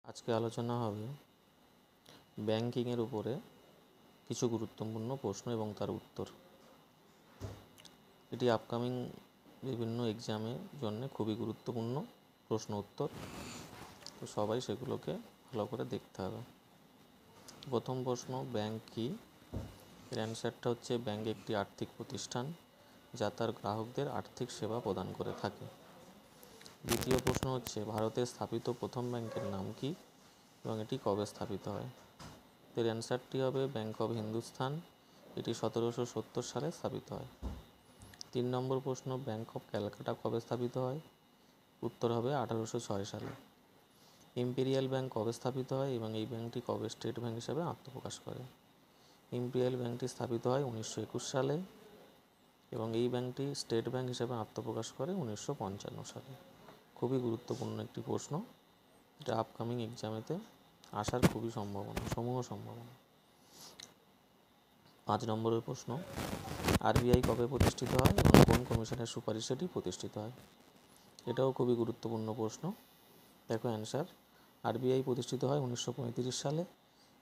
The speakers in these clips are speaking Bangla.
আজকে আলোচনা হবে ব্যাংকিংয়ের উপরে কিছু গুরুত্বপূর্ণ প্রশ্ন এবং তার উত্তর। এটি আপকামিং বিভিন্ন এক্সামের জন্য খুবই গুরুত্বপূর্ণ প্রশ্ন উত্তর, তো সবাই সেগুলোকে ভালো করে দেখতে হবে। প্রথম প্রশ্ন, ব্যাংক কি? এর অ্যান্সারটা হচ্ছে ব্যাংক একটি আর্থিক প্রতিষ্ঠান যা তার গ্রাহকদের আর্থিক সেবা প্রদান করে থাকে। দ্বিতীয় প্রশ্ন হচ্ছে ভারতে স্থাপিত প্রথম ব্যাংকের নাম কি এবং এটি কবে স্থাপিত হয়? এর অ্যান্সারটি হবে ব্যাংক অফ হিন্দুস্তান, এটি 1770 সালে স্থাপিত হয়। 3 নম্বর প্রশ্ন, ব্যাংক অফ ক্যালকাটা কবে স্থাপিত হয়? উত্তর হবে 1806 সালে। ইম্পেরিয়াল ব্যাংক কবে স্থাপিত হয় এবং এই ব্যাংকটি কবে স্টেট ব্যাংক হিসাবে আত্মপ্রকাশ করে? ইম্পেরিয়াল ব্যাংকটি স্থাপিত হয় 1921 সালে এবং এই ব্যাংকটি স্টেট ব্যাংক হিসাবে আত্মপ্রকাশ করে 1955 সালে। খুবই গুরুত্বপূর্ণ একটি প্রশ্ন, এটা আপকামিং এক্সামেতে আসার খুবই সম্ভাবনা। 5 নম্বরের প্রশ্ন, আরবিআই কবে প্রতিষ্ঠিত হয় এবং কোন কমিশনের সুপারিশে এটি প্রতিষ্ঠিত হয়? এটাও খুবই গুরুত্বপূর্ণ প্রশ্ন। দেখো অ্যান্সার, আরবিআই প্রতিষ্ঠিত হয় 1935 সালে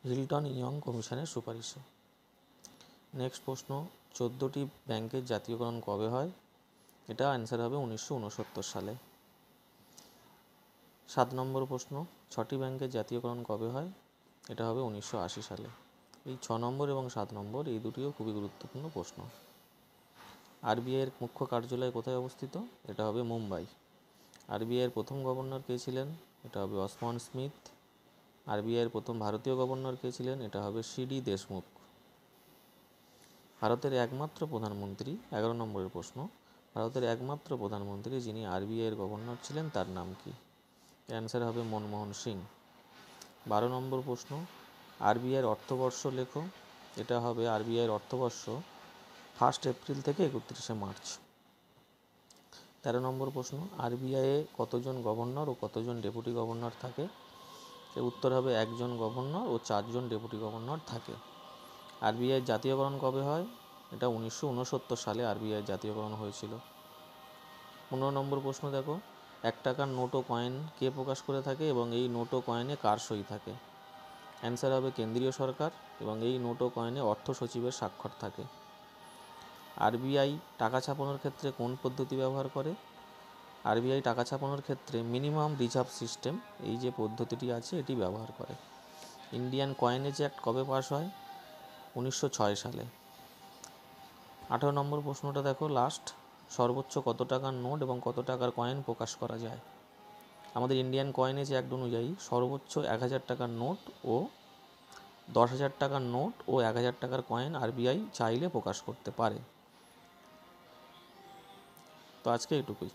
হিল্টন ইয়ং কমিশনের সুপারিশে। নেক্সট প্রশ্ন, 14টি ব্যাংকের জাতীয়করণ কবে হয়? এটা অ্যান্সার হবে 1969 সালে। 7 নম্বর প্রশ্ন, 6টি ব্যাংকের জাতীয়করণ কবে হয়? এটা হবে 1980 সালে। এই 6 নম্বর এবং 7 নম্বর এই দুটিও খুবই গুরুত্বপূর্ণ প্রশ্ন। আরবিআইয়ের মুখ্য কার্যালয় কোথায় অবস্থিত? এটা হবে মুম্বাই। আরবিআইয়ের প্রথম গভর্নর কে ছিলেন? এটা হবে অসমান স্মিথ। আরবিআইয়ের প্রথম ভারতীয় গভর্নর কে ছিলেন? এটা হবে সিডি দেশমুখ। ভারতের একমাত্র প্রধানমন্ত্রী, 11 নম্বরের প্রশ্ন, ভারতের একমাত্র প্রধানমন্ত্রী যিনি আরবিআইয়ের গভর্নর ছিলেন তার নাম কি? অ্যান্সার হবে মনমোহন সিং। 12 নম্বর প্রশ্ন, আরবিআইয়ের অর্থবর্ষ লেখো। এটা হবে আরবিআইয়ের অর্থবর্ষ 1 এপ্রিল থেকে 31 মার্চ। 13 নম্বর প্রশ্ন, আরবিআইয়ে কতজন গভর্নর ও কতজন ডেপুটি গভর্নর থাকে? এর উত্তর হবে 1জন গভর্নর ও 4জন ডেপুটি গভর্নর থাকে। আরবিআইয়ের জাতীয়করণ কবে হয়? এটা 1969 সালে আরবিআইয়ের জাতীয়করণ হয়েছিল। 15 নম্বর প্রশ্ন দেখো, 1 টাকার নোট ও কয়েন কে প্রকাশ করে থাকে এবং এই নোট ও কয়েনে কার সই থাকে? অ্যান্সার হবে কেন্দ্রীয় সরকার এবং এই নোট ও কয়েনে অর্থ সচিবের স্বাক্ষর থাকে। আরবিআই টাকা ছাপানোর ক্ষেত্রে কোন পদ্ধতি ব্যবহার করে? আরবিআই টাকা ছাপানোর ক্ষেত্রে মিনিমাম রিজার্ভ সিস্টেম, এই যে পদ্ধতিটি আছে এটি ব্যবহার করে। ইন্ডিয়ান কয়েনেজ অ্যাক্ট কবে পাস হয়? 1906 সালে। 18 নম্বর প্রশ্নটা দেখো লাস্ট, সর্বোচ্চ কত টাকার নোট এবং কত টাকার কয়েন প্রকাশ করা যায়? আমাদের ইন্ডিয়ান কয়েনেজ অ্যাক্ট অনুযায়ী সর্বোচ্চ 1000 টাকার নোট ও 10,000 টাকার নোট ও 1000 টাকার কয়েন আরবিআই চাইলে প্রকাশ করতে পারে। তো আজকে এটুকুই।